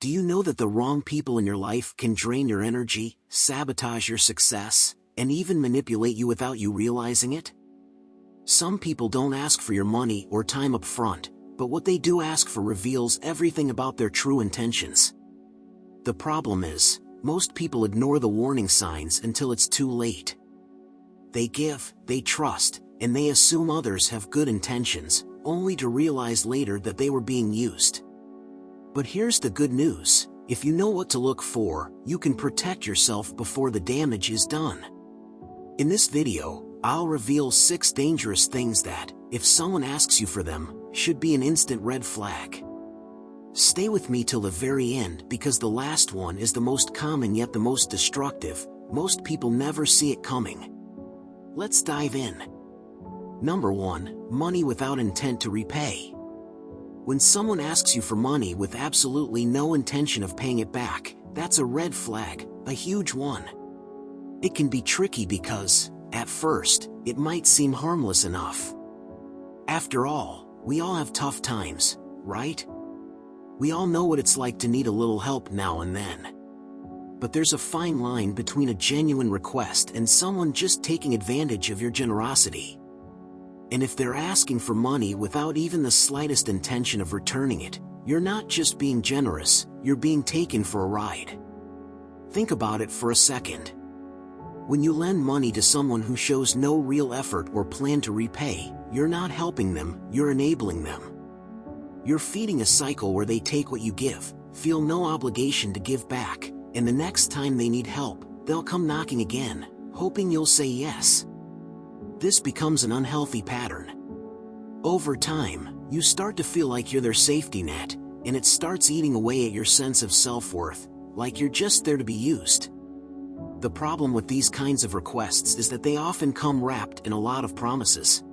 Do you know that the wrong people in your life can drain your energy, sabotage your success, and even manipulate you without you realizing it? Some people don't ask for your money or time up front, but what they do ask for reveals everything about their true intentions. The problem is, most people ignore the warning signs until it's too late. They give, they trust, and they assume others have good intentions, only to realize later that they were being used. But here's the good news: if you know what to look for, you can protect yourself before the damage is done. In this video, I'll reveal 6 dangerous things that, if someone asks you for them, should be an instant red flag. Stay with me till the very end because the last one is the most common yet the most destructive. Most people never see it coming. Let's dive in. Number 1. Money without intent to repay. When someone asks you for money with absolutely no intention of paying it back, that's a red flag, a huge one. It can be tricky because, at first, it might seem harmless enough. After all, we all have tough times, right? We all know what it's like to need a little help now and then. But there's a fine line between a genuine request and someone just taking advantage of your generosity. And if they're asking for money without even the slightest intention of returning it, you're not just being generous, you're being taken for a ride. Think about it for a second. When you lend money to someone who shows no real effort or plan to repay, you're not helping them, you're enabling them. You're feeding a cycle where they take what you give, feel no obligation to give back, and the next time they need help, they'll come knocking again, hoping you'll say yes. This becomes an unhealthy pattern. Over time, you start to feel like you're their safety net, and it starts eating away at your sense of self-worth, like you're just there to be used. The problem with these kinds of requests is that they often come wrapped in a lot of promises.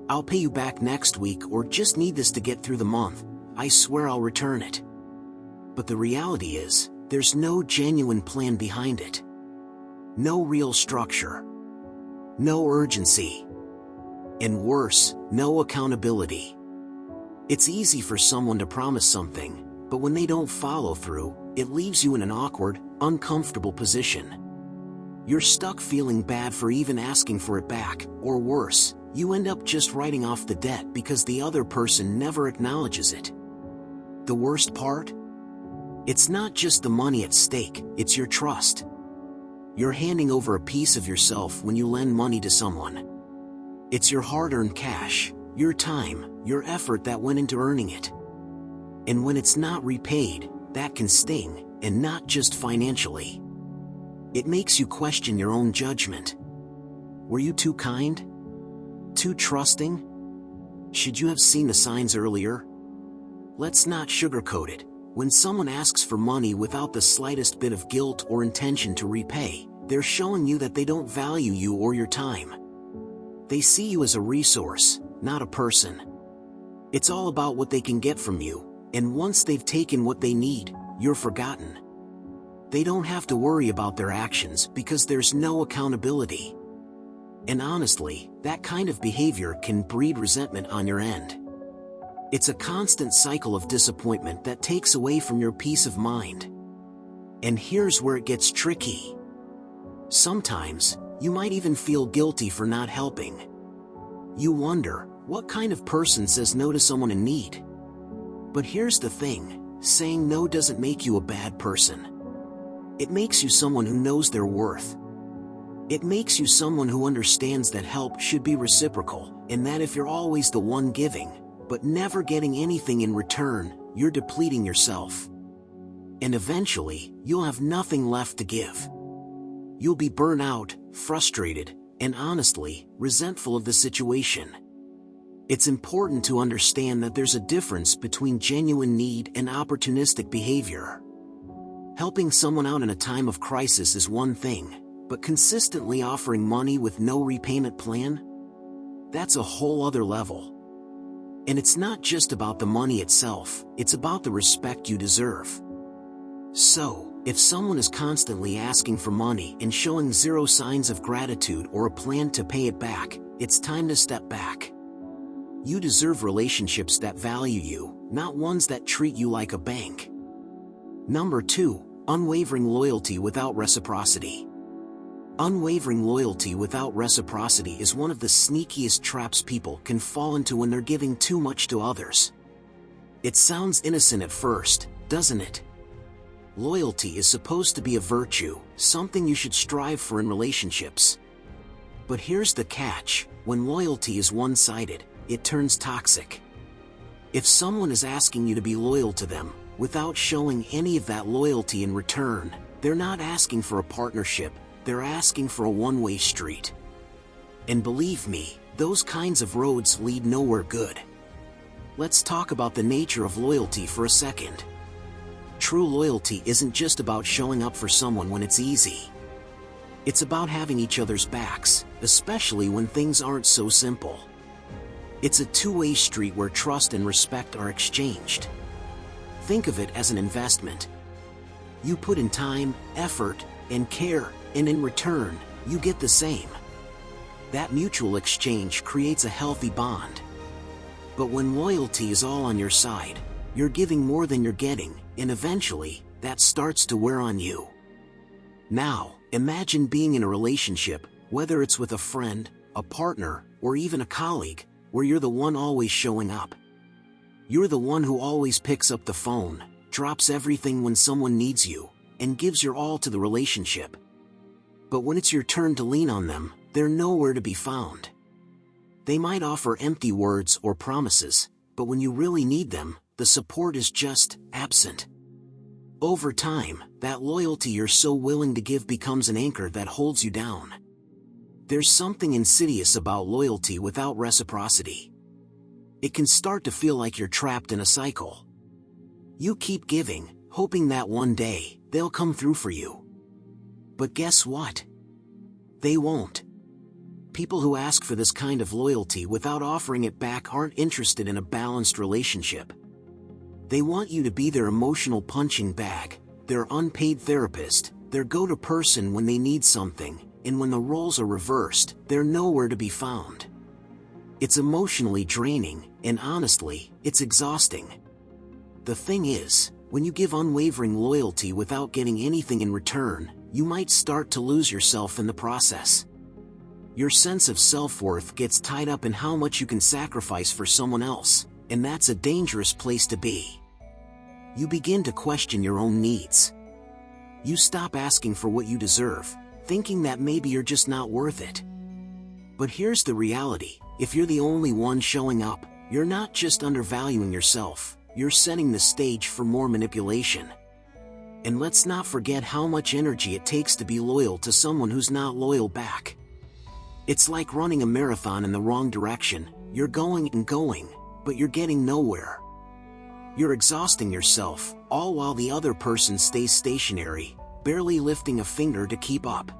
I'll pay you back next week, or just need this to get through the month, I swear I'll return it. But the reality is, there's no genuine plan behind it. No real structure. No urgency. And worse, no accountability. It's easy for someone to promise something, but when they don't follow through, it leaves you in an awkward, uncomfortable position. You're stuck feeling bad for even asking for it back, or worse, you end up just writing off the debt because the other person never acknowledges it. The worst part? It's not just the money at stake, it's your trust. You're handing over a piece of yourself when you lend money to someone. It's your hard-earned cash, your time, your effort that went into earning it. And when it's not repaid, that can sting, and not just financially. It makes you question your own judgment. Were you too kind? Too trusting? Should you have seen the signs earlier? Let's not sugarcoat it. When someone asks for money without the slightest bit of guilt or intention to repay, they're showing you that they don't value you or your time. They see you as a resource, not a person. It's all about what they can get from you, and once they've taken what they need, you're forgotten. They don't have to worry about their actions because there's no accountability. And honestly, that kind of behavior can breed resentment on your end. It's a constant cycle of disappointment that takes away from your peace of mind. And here's where it gets tricky. Sometimes, you might even feel guilty for not helping. You wonder, what kind of person says no to someone in need? But here's the thing, saying no doesn't make you a bad person. It makes you someone who knows their worth. It makes you someone who understands that help should be reciprocal, and that if you're always the one giving, but never getting anything in return, you're depleting yourself. And eventually, you'll have nothing left to give. You'll be burnt out, frustrated, and honestly, resentful of the situation. It's important to understand that there's a difference between genuine need and opportunistic behavior. Helping someone out in a time of crisis is one thing, but consistently offering money with no repayment plan? That's a whole other level. And it's not just about the money itself, it's about the respect you deserve. So, if someone is constantly asking for money and showing zero signs of gratitude or a plan to pay it back, it's time to step back. You deserve relationships that value you, not ones that treat you like a bank. Number 2. Unwavering loyalty without reciprocity. Unwavering loyalty without reciprocity is one of the sneakiest traps people can fall into when they're giving too much to others. It sounds innocent at first, doesn't it? Loyalty is supposed to be a virtue, something you should strive for in relationships. But here's the catch: when loyalty is one-sided, it turns toxic. If someone is asking you to be loyal to them, without showing any of that loyalty in return, they're not asking for a partnership, they're asking for a one-way street. And believe me, those kinds of roads lead nowhere good. Let's talk about the nature of loyalty for a second. True loyalty isn't just about showing up for someone when it's easy. It's about having each other's backs, especially when things aren't so simple. It's a two-way street where trust and respect are exchanged. Think of it as an investment. You put in time, effort, and care, and in return, you get the same. That mutual exchange creates a healthy bond. But when loyalty is all on your side, you're giving more than you're getting, and eventually, that starts to wear on you. Now, imagine being in a relationship, whether it's with a friend, a partner, or even a colleague, where you're the one always showing up. You're the one who always picks up the phone, drops everything when someone needs you, and gives your all to the relationship. But when it's your turn to lean on them, they're nowhere to be found. They might offer empty words or promises, but when you really need them, the support is just absent. Over time, that loyalty you're so willing to give becomes an anchor that holds you down. There's something insidious about loyalty without reciprocity. It can start to feel like you're trapped in a cycle. You keep giving, hoping that one day, they'll come through for you. But guess what? They won't. People who ask for this kind of loyalty without offering it back aren't interested in a balanced relationship. They want you to be their emotional punching bag, their unpaid therapist, their go-to person when they need something, and when the roles are reversed, they're nowhere to be found. It's emotionally draining, and honestly, it's exhausting. The thing is, when you give unwavering loyalty without getting anything in return, you might start to lose yourself in the process. Your sense of self-worth gets tied up in how much you can sacrifice for someone else, and that's a dangerous place to be. You begin to question your own needs. You stop asking for what you deserve, thinking that maybe you're just not worth it. But here's the reality: if you're the only one showing up, you're not just undervaluing yourself, you're setting the stage for more manipulation. And let's not forget how much energy it takes to be loyal to someone who's not loyal back. It's like running a marathon in the wrong direction. You're going and going, but you're getting nowhere. You're exhausting yourself, all while the other person stays stationary, barely lifting a finger to keep up.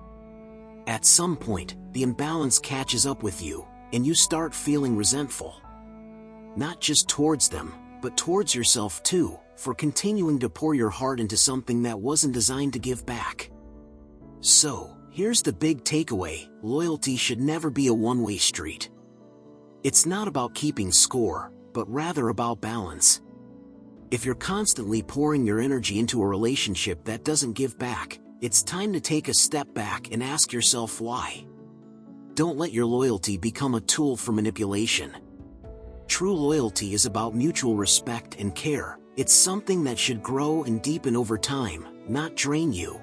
At some point, the imbalance catches up with you, and you start feeling resentful. Not just towards them, but towards yourself too, for continuing to pour your heart into something that wasn't designed to give back. So, here's the big takeaway: loyalty should never be a one-way street. It's not about keeping score, but rather about balance. If you're constantly pouring your energy into a relationship that doesn't give back, it's time to take a step back and ask yourself why. Don't let your loyalty become a tool for manipulation. True loyalty is about mutual respect and care. It's something that should grow and deepen over time, not drain you.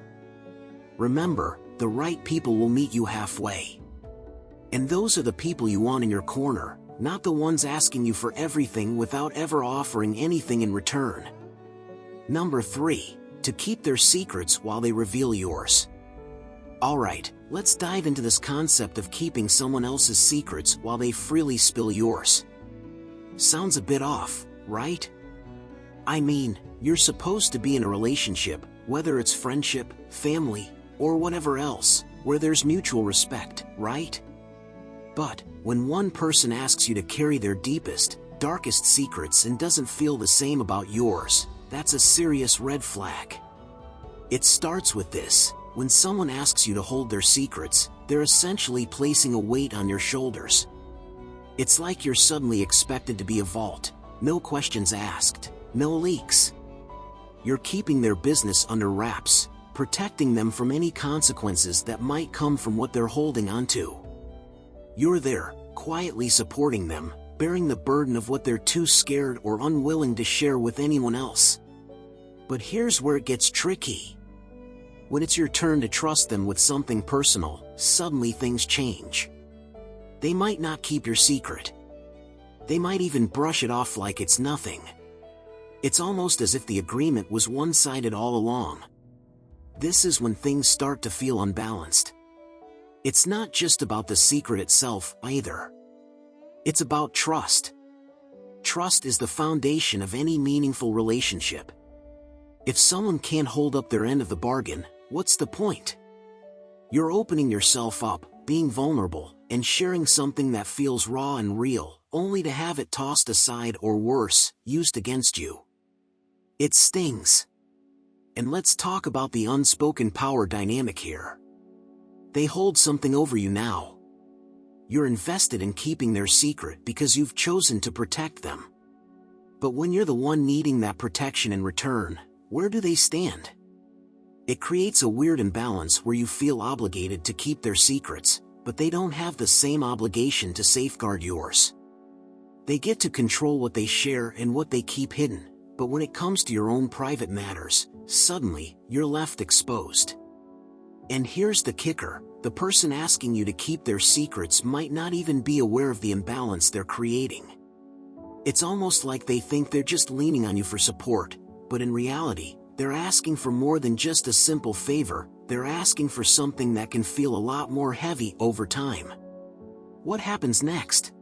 Remember, the right people will meet you halfway. And those are the people you want in your corner, not the ones asking you for everything without ever offering anything in return. Number 3. To keep their secrets while they reveal yours. Alright, let's dive into this concept of keeping someone else's secrets while they freely spill yours. Sounds a bit off, right? I mean, you're supposed to be in a relationship, whether it's friendship, family, or whatever else, where there's mutual respect, right? But, when one person asks you to carry their deepest, darkest secrets and doesn't feel the same about yours, that's a serious red flag. It starts with this: when someone asks you to hold their secrets, they're essentially placing a weight on your shoulders. It's like you're suddenly expected to be a vault, no questions asked, no leaks. You're keeping their business under wraps, protecting them from any consequences that might come from what they're holding onto. You're there, quietly supporting them, bearing the burden of what they're too scared or unwilling to share with anyone else. But here's where it gets tricky. When it's your turn to trust them with something personal, suddenly things change. They might not keep your secret. They might even brush it off like it's nothing. It's almost as if the agreement was one-sided all along. This is when things start to feel unbalanced. It's not just about the secret itself, either. It's about trust. Trust is the foundation of any meaningful relationship. If someone can't hold up their end of the bargain, what's the point? You're opening yourself up, being vulnerable, and sharing something that feels raw and real, only to have it tossed aside or worse, used against you. It stings. And let's talk about the unspoken power dynamic here. They hold something over you now. You're invested in keeping their secret because you've chosen to protect them. But when you're the one needing that protection in return, where do they stand? It creates a weird imbalance where you feel obligated to keep their secrets, but they don't have the same obligation to safeguard yours. They get to control what they share and what they keep hidden, but when it comes to your own private matters, suddenly, you're left exposed. And here's the kicker. The person asking you to keep their secrets might not even be aware of the imbalance they're creating. It's almost like they think they're just leaning on you for support, but in reality, they're asking for more than just a simple favor. They're asking for something that can feel a lot more heavy over time. What happens next?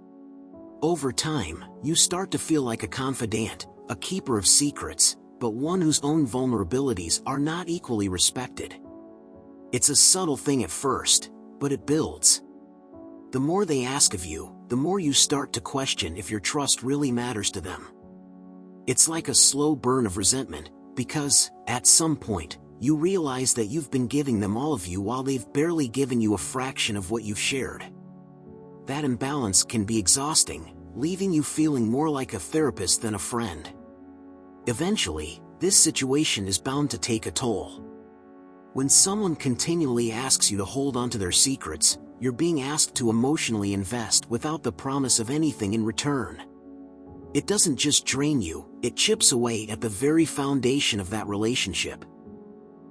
Over time, you start to feel like a confidant, a keeper of secrets, but one whose own vulnerabilities are not equally respected. It's a subtle thing at first, but it builds. The more they ask of you, the more you start to question if your trust really matters to them. It's like a slow burn of resentment, because, at some point, you realize that you've been giving them all of you while they've barely given you a fraction of what you've shared. That imbalance can be exhausting, leaving you feeling more like a therapist than a friend. Eventually, this situation is bound to take a toll. When someone continually asks you to hold onto their secrets, you're being asked to emotionally invest without the promise of anything in return. It doesn't just drain you, it chips away at the very foundation of that relationship.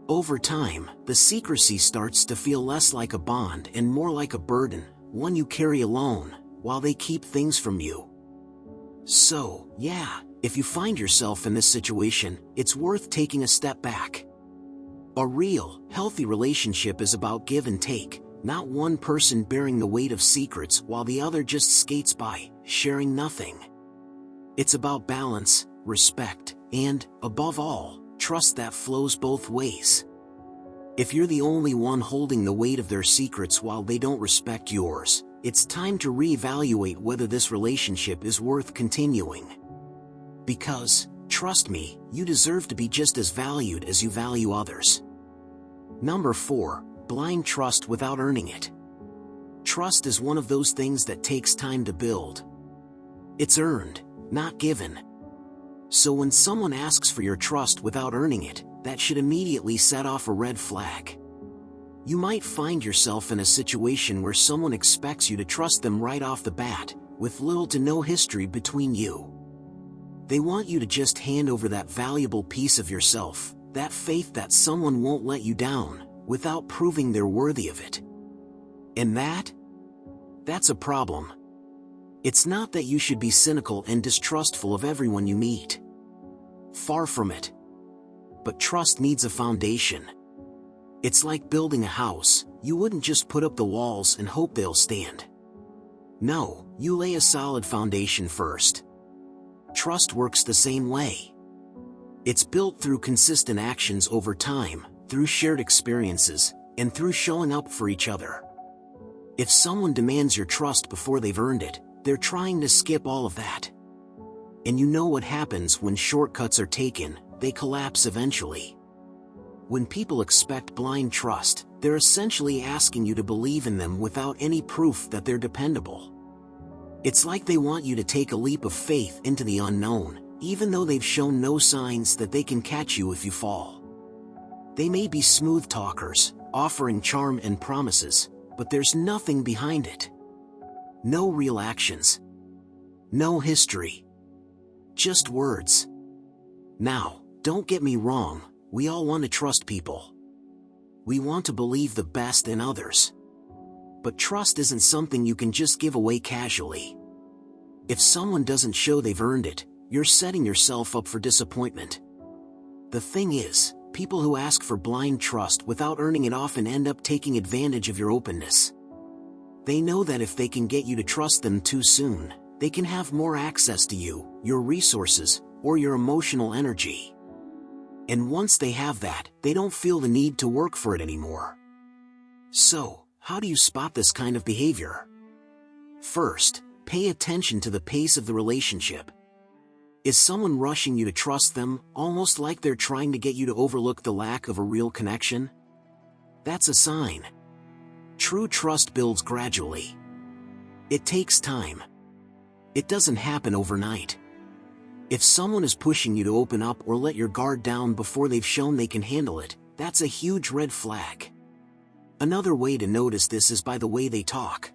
Over time, the secrecy starts to feel less like a bond and more like a burden, one you carry alone, while they keep things from you. So, yeah, if you find yourself in this situation, it's worth taking a step back. A real, healthy relationship is about give and take, not one person bearing the weight of secrets while the other just skates by, sharing nothing. It's about balance, respect, and, above all, trust that flows both ways. If you're the only one holding the weight of their secrets while they don't respect yours, it's time to reevaluate whether this relationship is worth continuing. Because, trust me, you deserve to be just as valued as you value others. Number 4, blind trust without earning it. Trust is one of those things that takes time to build. It's earned, not given. So when someone asks for your trust without earning it, that should immediately set off a red flag. You might find yourself in a situation where someone expects you to trust them right off the bat, with little to no history between you. They want you to just hand over that valuable piece of yourself, that faith that someone won't let you down, without proving they're worthy of it. And that's a problem. It's not that you should be cynical and distrustful of everyone you meet. Far from it. But trust needs a foundation. It's like building a house. You wouldn't just put up the walls and hope they'll stand. No, you lay a solid foundation first. Trust works the same way. It's built through consistent actions over time, through shared experiences, and through showing up for each other. If someone demands your trust before they've earned it, they're trying to skip all of that. And you know what happens when shortcuts are taken, they collapse eventually. When people expect blind trust, they're essentially asking you to believe in them without any proof that they're dependable. It's like they want you to take a leap of faith into the unknown, even though they've shown no signs that they can catch you if you fall. They may be smooth talkers, offering charm and promises, but there's nothing behind it. No real actions. No history. Just words. Now, don't get me wrong, we all want to trust people. We want to believe the best in others. But trust isn't something you can just give away casually. If someone doesn't show they've earned it, you're setting yourself up for disappointment. The thing is, people who ask for blind trust without earning it often end up taking advantage of your openness. They know that if they can get you to trust them too soon, they can have more access to you, your resources, or your emotional energy. And once they have that, they don't feel the need to work for it anymore. So, how do you spot this kind of behavior? First, pay attention to the pace of the relationship. Is someone rushing you to trust them, almost like they're trying to get you to overlook the lack of a real connection? That's a sign. True trust builds gradually. It takes time. It doesn't happen overnight. If someone is pushing you to open up or let your guard down before they've shown they can handle it, that's a huge red flag. Another way to notice this is by the way they talk.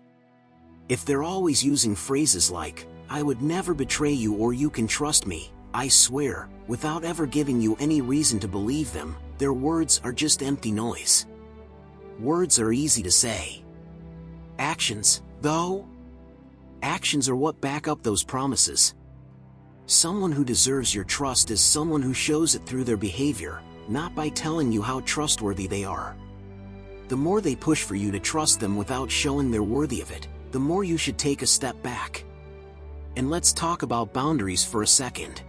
If they're always using phrases like, "I would never betray you," or "you can trust me, I swear," without ever giving you any reason to believe them, their words are just empty noise. Words are easy to say. Actions, though? Actions are what back up those promises. Someone who deserves your trust is someone who shows it through their behavior, not by telling you how trustworthy they are. The more they push for you to trust them without showing they're worthy of it, the more you should take a step back. And let's talk about boundaries for a second.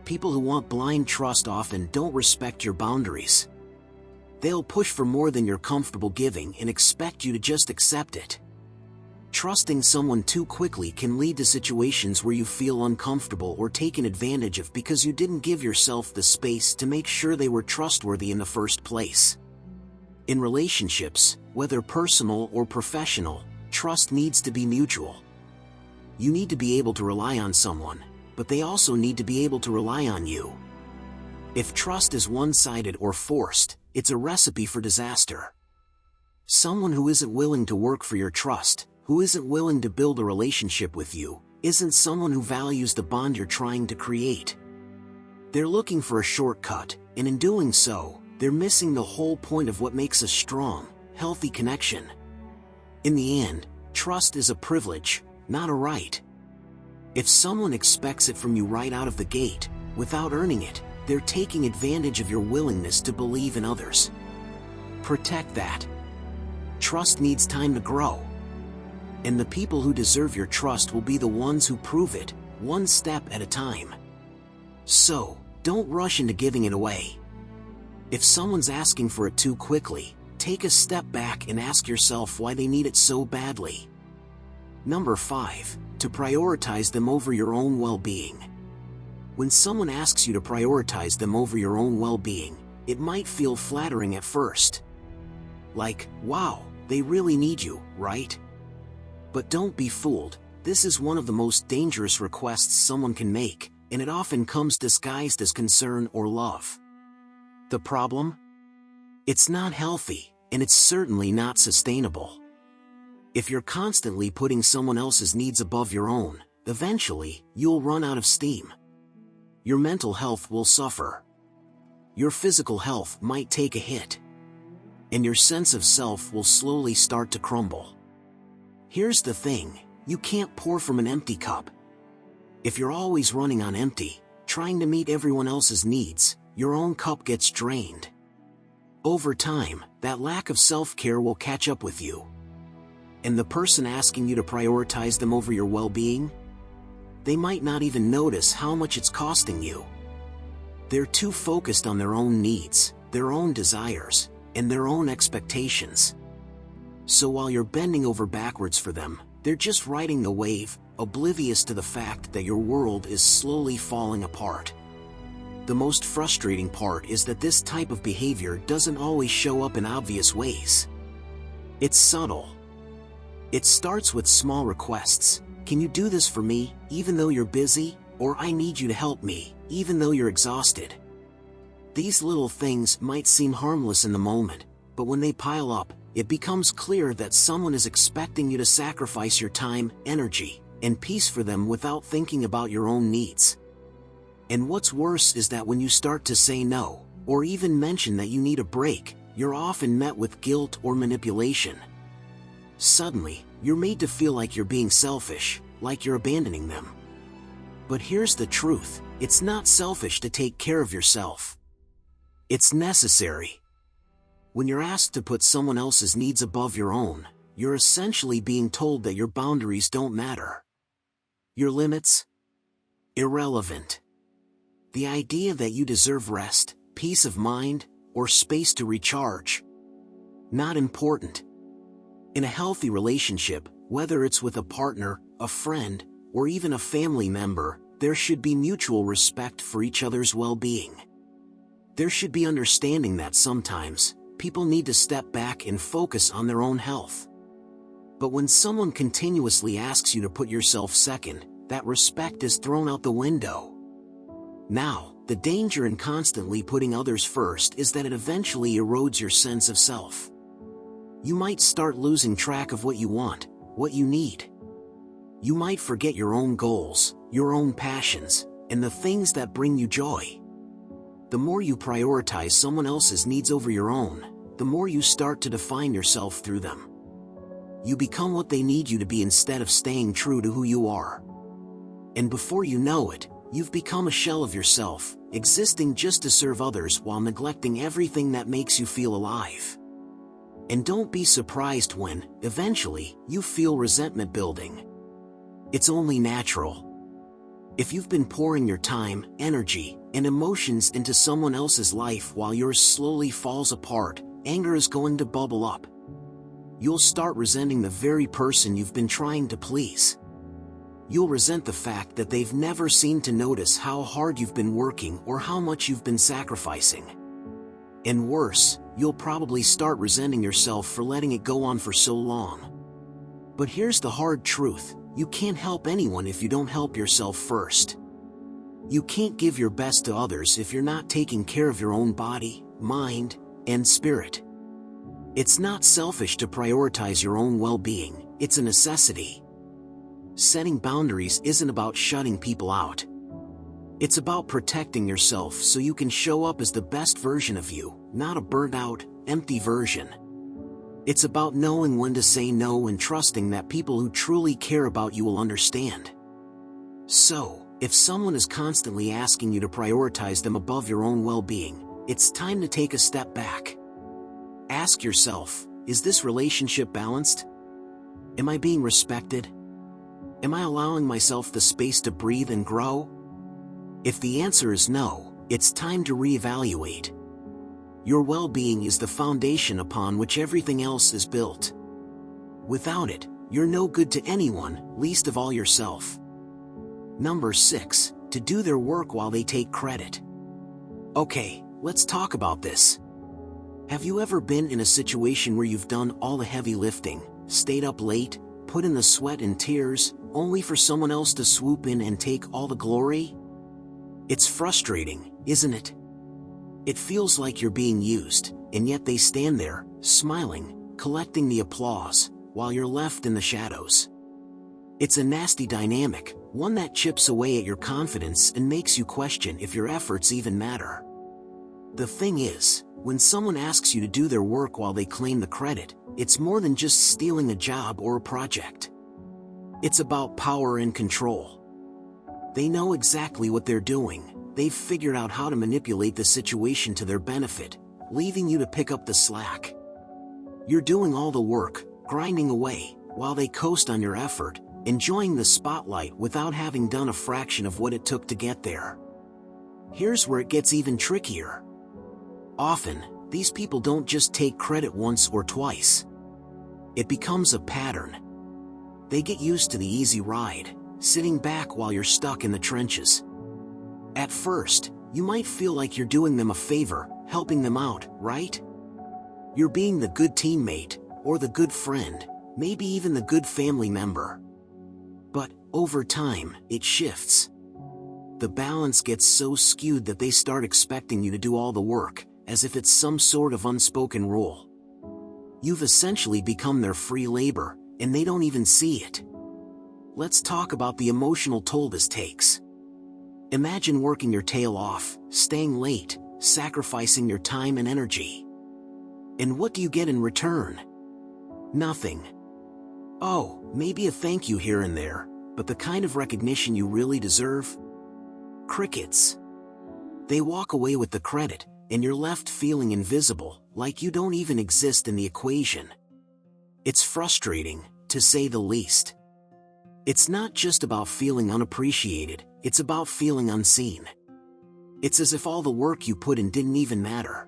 People who want blind trust often don't respect your boundaries. They'll push for more than you're comfortable giving and expect you to just accept it. Trusting someone too quickly can lead to situations where you feel uncomfortable or taken advantage of because you didn't give yourself the space to make sure they were trustworthy in the first place. In relationships, whether personal or professional, trust needs to be mutual. You need to be able to rely on someone, but they also need to be able to rely on you. If trust is one-sided or forced, it's a recipe for disaster. Someone who isn't willing to work for your trust, who isn't willing to build a relationship with you, isn't someone who values the bond you're trying to create. They're looking for a shortcut, and in doing so, they're missing the whole point of what makes a strong, healthy connection. In the end, trust is a privilege, not a right. If someone expects it from you right out of the gate, without earning it, they're taking advantage of your willingness to believe in others. Protect that. Trust needs time to grow. And the people who deserve your trust will be the ones who prove it, one step at a time. So, don't rush into giving it away. If someone's asking for it too quickly, take a step back and ask yourself why they need it so badly. Number 5, to prioritize them over your own well-being. When someone asks you to prioritize them over your own well-being, it might feel flattering at first. Like, wow, they really need you, right? But don't be fooled, this is one of the most dangerous requests someone can make, and it often comes disguised as concern or love. The problem? It's not healthy, and it's certainly not sustainable. If you're constantly putting someone else's needs above your own, eventually, you'll run out of steam. Your mental health will suffer. Your physical health might take a hit. And your sense of self will slowly start to crumble. Here's the thing, you can't pour from an empty cup. If you're always running on empty, trying to meet everyone else's needs, your own cup gets drained. Over time, that lack of self-care will catch up with you. And the person asking you to prioritize them over your well-being? They might not even notice how much it's costing you. They're too focused on their own needs, their own desires, and their own expectations. So while you're bending over backwards for them, they're just riding the wave, oblivious to the fact that your world is slowly falling apart. The most frustrating part is that this type of behavior doesn't always show up in obvious ways. It's subtle. It starts with small requests. Can you do this for me, even though you're busy? or I need you to help me, even though you're exhausted. These little things might seem harmless in the moment, but when they pile up, it becomes clear that someone is expecting you to sacrifice your time, energy, and peace for them without thinking about your own needs. And what's worse is that when you start to say no, or even mention that you need a break, you're often met with guilt or manipulation. Suddenly, you're made to feel like you're being selfish, like you're abandoning them. But here's the truth: it's not selfish to take care of yourself. It's necessary. When you're asked to put someone else's needs above your own, you're essentially being told that your boundaries don't matter. Your limits? Irrelevant. The idea that you deserve rest, peace of mind, or space to recharge? Not important. In a healthy relationship, whether it's with a partner, a friend, or even a family member, there should be mutual respect for each other's well-being. There should be understanding that sometimes, people need to step back and focus on their own health. But when someone continuously asks you to put yourself second, that respect is thrown out the window. Now, the danger in constantly putting others first is that it eventually erodes your sense of self. You might start losing track of what you want, what you need. You might forget your own goals, your own passions, and the things that bring you joy. The more you prioritize someone else's needs over your own, the more you start to define yourself through them. You become what they need you to be instead of staying true to who you are. And before you know it, you've become a shell of yourself, existing just to serve others while neglecting everything that makes you feel alive. And don't be surprised when, eventually, you feel resentment building. It's only natural. If you've been pouring your time, energy, and emotions into someone else's life while yours slowly falls apart, anger is going to bubble up. You'll start resenting the very person you've been trying to please. You'll resent the fact that they've never seemed to notice how hard you've been working or how much you've been sacrificing. And worse, you'll probably start resenting yourself for letting it go on for so long. But here's the hard truth: you can't help anyone if you don't help yourself first. You can't give your best to others if you're not taking care of your own body, mind, and spirit. It's not selfish to prioritize your own well-being, it's a necessity. Setting boundaries isn't about shutting people out. It's about protecting yourself so you can show up as the best version of you, not a burnt-out, empty version. It's about knowing when to say no and trusting that people who truly care about you will understand. So, if someone is constantly asking you to prioritize them above your own well-being, it's time to take a step back. Ask yourself, is this relationship balanced? Am I being respected? Am I allowing myself the space to breathe and grow? If the answer is no, it's time to reevaluate. Your well-being is the foundation upon which everything else is built. Without it, you're no good to anyone, least of all yourself. Number 6, to do their work while they take credit. Okay, let's talk about this. Have you ever been in a situation where you've done all the heavy lifting, stayed up late, put in the sweat and tears, only for someone else to swoop in and take all the glory? It's frustrating, isn't it? It feels like you're being used, and yet they stand there, smiling, collecting the applause, while you're left in the shadows. It's a nasty dynamic, one that chips away at your confidence and makes you question if your efforts even matter. The thing is, when someone asks you to do their work while they claim the credit, it's more than just stealing a job or a project. It's about power and control. They know exactly what they're doing. They've figured out how to manipulate the situation to their benefit, leaving you to pick up the slack. You're doing all the work, grinding away, while they coast on your effort, enjoying the spotlight without having done a fraction of what it took to get there. Here's where it gets even trickier. Often, these people don't just take credit once or twice. It becomes a pattern. They get used to the easy ride, sitting back while you're stuck in the trenches. At first, you might feel like you're doing them a favor, helping them out, right? You're being the good teammate, or the good friend, maybe even the good family member. But, over time, it shifts. The balance gets so skewed that they start expecting you to do all the work, as if it's some sort of unspoken rule. You've essentially become their free labor, and they don't even see it. Let's talk about the emotional toll this takes. Imagine working your tail off, staying late, sacrificing your time and energy. And what do you get in return? Nothing. Oh, maybe a thank you here and there, but the kind of recognition you really deserve? Crickets. They walk away with the credit, and you're left feeling invisible, like you don't even exist in the equation. It's frustrating, to say the least. It's not just about feeling unappreciated, it's about feeling unseen. It's as if all the work you put in didn't even matter.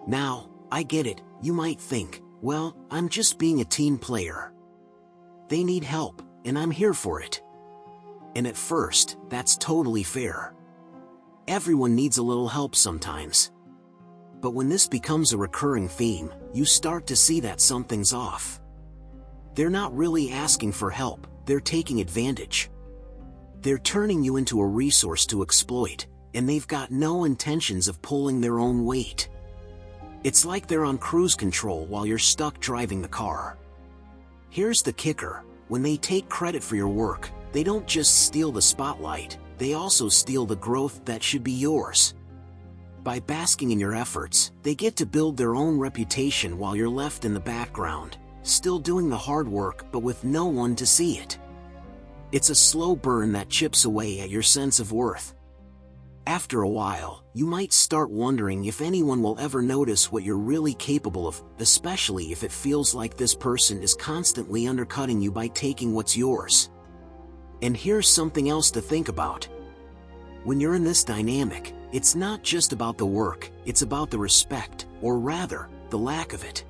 Now, I get it, you might think, well, I'm just being a team player. They need help, and I'm here for it. And at first, that's totally fair. Everyone needs a little help sometimes. But when this becomes a recurring theme, you start to see that something's off. They're not really asking for help, they're taking advantage. They're turning you into a resource to exploit, and they've got no intentions of pulling their own weight. It's like they're on cruise control while you're stuck driving the car. Here's the kicker: when they take credit for your work, they don't just steal the spotlight, they also steal the growth that should be yours. By basking in your efforts, they get to build their own reputation while you're left in the background, still doing the hard work but with no one to see it. It's a slow burn that chips away at your sense of worth. After a while, you might start wondering if anyone will ever notice what you're really capable of, especially if it feels like this person is constantly undercutting you by taking what's yours. And here's something else to think about. When you're in this dynamic, it's not just about the work, it's about the respect, or rather, the lack of it.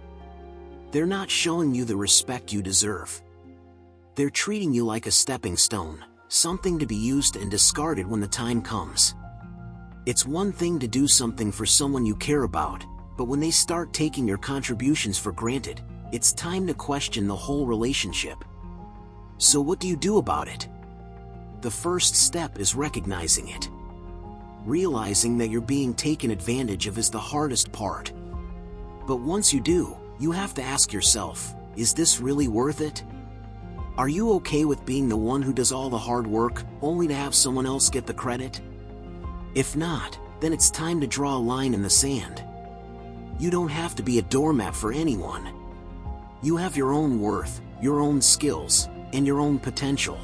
They're not showing you the respect you deserve. They're treating you like a stepping stone, something to be used and discarded when the time comes. It's one thing to do something for someone you care about, but when they start taking your contributions for granted, it's time to question the whole relationship. So what do you do about it? The first step is recognizing it. Realizing that you're being taken advantage of is the hardest part. But once you do, you have to ask yourself, is this really worth it? Are you okay with being the one who does all the hard work, only to have someone else get the credit? If not, then it's time to draw a line in the sand. You don't have to be a doormat for anyone. You have your own worth, your own skills, and your own potential.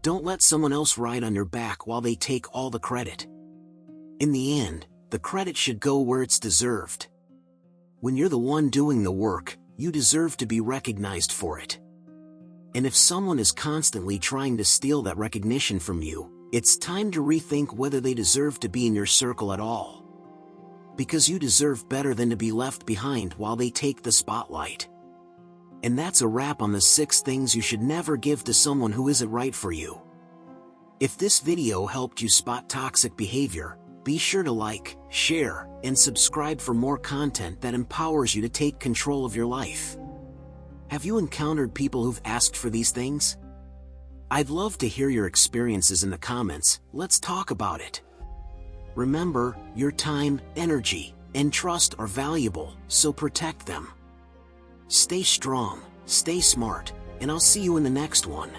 Don't let someone else ride on your back while they take all the credit. In the end, the credit should go where it's deserved. When you're the one doing the work, you deserve to be recognized for it. And if someone is constantly trying to steal that recognition from you, it's time to rethink whether they deserve to be in your circle at all. Because you deserve better than to be left behind while they take the spotlight. And that's a wrap on the 6 things you should never give to someone who isn't right for you. If this video helped you spot toxic behavior, be sure to like, share, and subscribe for more content that empowers you to take control of your life. Have you encountered people who've asked for these things? I'd love to hear your experiences in the comments. Let's talk about it. Remember, your time, energy, and trust are valuable, so protect them. Stay strong, stay smart, and I'll see you in the next one.